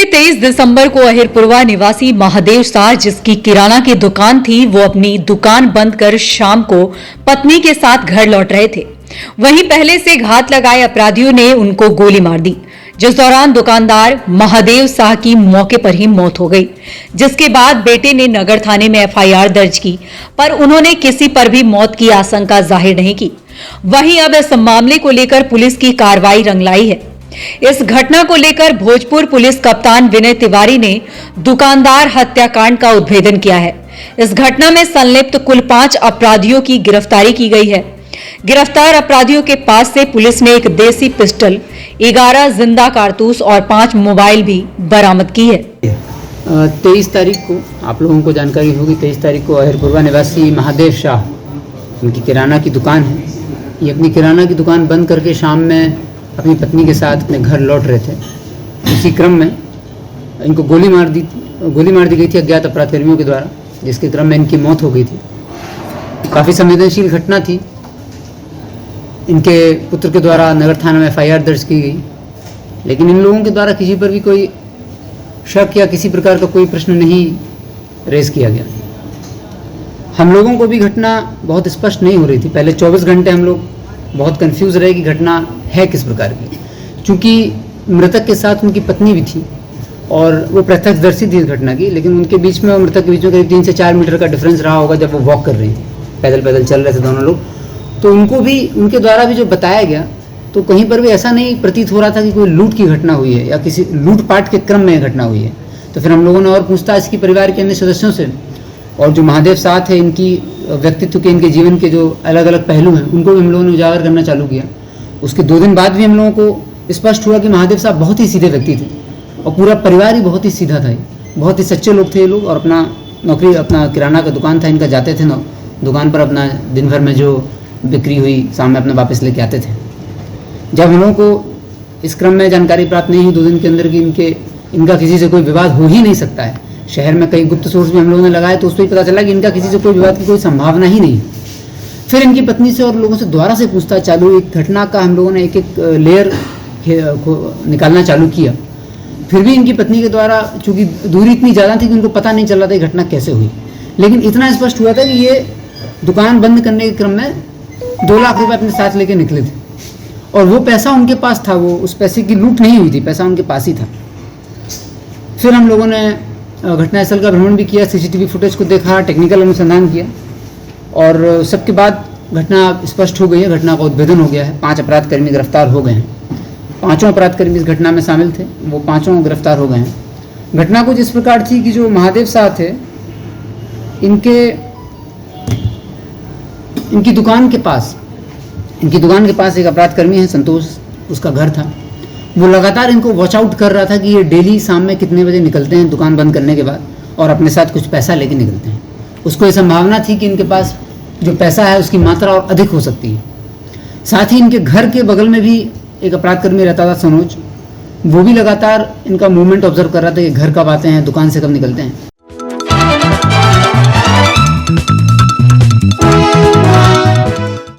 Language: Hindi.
बीते 23 दिसंबर को अहिरपुरवा निवासी महादेव साह, जिसकी किराना की दुकान थी, वो अपनी दुकान बंद कर शाम को पत्नी के साथ घर लौट रहे थे। वहीं पहले से घात लगाए अपराधियों ने उनको गोली मार दी, जिस दौरान दुकानदार महादेव साह की मौके पर ही मौत हो गई। जिसके बाद बेटे ने नगर थाने में एफआईआर दर्ज की, पर उन्होंने किसी पर भी मौत की आशंका जाहिर नहीं की। वहीं अब इस मामले को लेकर पुलिस की कार्रवाई रंग लाई है। इस घटना को लेकर भोजपुर पुलिस कप्तान विनय तिवारी ने दुकानदार हत्याकांड का उद्भेदन किया है। इस घटना में संलिप्त कुल 5 अपराधियों की गिरफ्तारी की गई है। गिरफ्तार अपराधियों के पास से पुलिस ने एक देसी पिस्टल, 11 जिंदा कारतूस और 5 मोबाइल भी बरामद की है। 23 तारीख को आप लोगों को जानकारी होगी, 23 तारीख को अहिरपुरवा निवासी महादेव शाह, उनकी किराना की दुकान है। ये अपनी किराना की दुकान बंद करके शाम में अपनी पत्नी के साथ अपने घर लौट रहे थे। इसी क्रम में इनको गोली मार दी गई थी अज्ञात अपराधकर्मियों के द्वारा, जिसके क्रम में इनकी मौत हो गई थी। काफ़ी संवेदनशील घटना थी। इनके पुत्र के द्वारा नगर थाना में एफआईआर दर्ज की गई, लेकिन इन लोगों के द्वारा किसी पर भी कोई शक या किसी प्रकार का कोई प्रश्न नहीं रेज किया गया। हम लोगों को भी घटना बहुत स्पष्ट नहीं हो रही थी। पहले 24 घंटे हम लोग बहुत कंफ्यूज रहे कि घटना है किस प्रकार की, क्योंकि मृतक के साथ उनकी पत्नी भी थी और वो प्रत्यक्षदर्शी थी इस घटना की। लेकिन उनके बीच में और मृतक के बीच में करीब 3 से 4 मीटर का डिफरेंस रहा होगा जब वो वॉक कर रही थी, पैदल चल रहे थे दोनों लोग। तो उनको भी, उनके द्वारा भी जो बताया गया, तो कहीं पर भी ऐसा नहीं प्रतीत हो रहा था कि कोई लूट की घटना हुई है या किसी लूटपाट के क्रम में घटना हुई है। तो फिर हम लोगों ने और पूछताछ की परिवार के अन्य सदस्यों से, और जो महादेव साथ है, इनकी व्यक्तित्व के, इनके जीवन के जो अलग अलग पहलू हैं, उनको भी हम लोगों ने उजागर करना चालू किया। उसके 2 दिन बाद भी हम लोगों को स्पष्ट हुआ कि महादेव साहब बहुत ही सीधे व्यक्ति थे और पूरा परिवार ही बहुत ही सीधा था। बहुत ही सच्चे लोग थे ये लोग, और अपना नौकरी, अपना किराना का दुकान था इनका, जाते थे दुकान पर, अपना दिन भर में जो बिक्री हुई शाम में अपना वापस लेके आते थे। जब हम लोगों को इस क्रम में जानकारी प्राप्त नहीं हुई 2 दिन के अंदर कि इनका किसी से कोई विवाद हो ही नहीं सकता है, शहर में कई गुप्त सोर्स भी हम लोगों ने लगाए, तो उस पर पता चला कि इनका किसी से कोई विवाद की कोई संभावना ही नहीं। फिर इनकी पत्नी से और लोगों से दोबारा से पूछताछ चालू हुई। घटना का हम लोगों ने एक लेयर निकालना चालू किया। फिर भी इनकी पत्नी के द्वारा, चूंकि दूरी इतनी ज़्यादा थी कि उनको पता नहीं चल रहा था कि घटना कैसे हुई, लेकिन इतना स्पष्ट हुआ था कि ये दुकान बंद करने के क्रम में 2 लाख रुपये अपने साथ लेके निकले थे, और वो पैसा उनके पास था। वो, उस पैसे की लूट नहीं हुई थी, पैसा उनके पास ही था। फिर हम लोगों ने घटनास्थल का भ्रमण भी किया, सीसीटीवी फुटेज को देखा, टेक्निकल अनुसंधान किया, और सबके बाद घटना स्पष्ट हो गई है। घटना का उद्भेदन हो गया है। 5 अपराधकर्मी गिरफ्तार हो गए हैं। 5 अपराधकर्मी इस घटना में शामिल थे, वो 5 गिरफ्तार हो गए हैं। घटना कुछ इस प्रकार थी कि जो महादेव साह थे, इनकी दुकान के पास एक अपराधकर्मी है, संतोष, उसका घर था। वो लगातार इनको वॉच आउट कर रहा था कि ये डेली शाम में कितने बजे निकलते हैं दुकान बंद करने के बाद, और अपने साथ कुछ पैसा लेके निकलते हैं। उसको ये संभावना थी कि इनके पास जो पैसा है उसकी मात्रा और अधिक हो सकती है। साथ ही इनके घर के बगल में भी एक अपराधकर्मी रहता था, सनोज, वो भी लगातार इनका मूवमेंट ऑब्जर्व कर रहा था कि घर कब आते हैं, दुकान से कब निकलते हैं।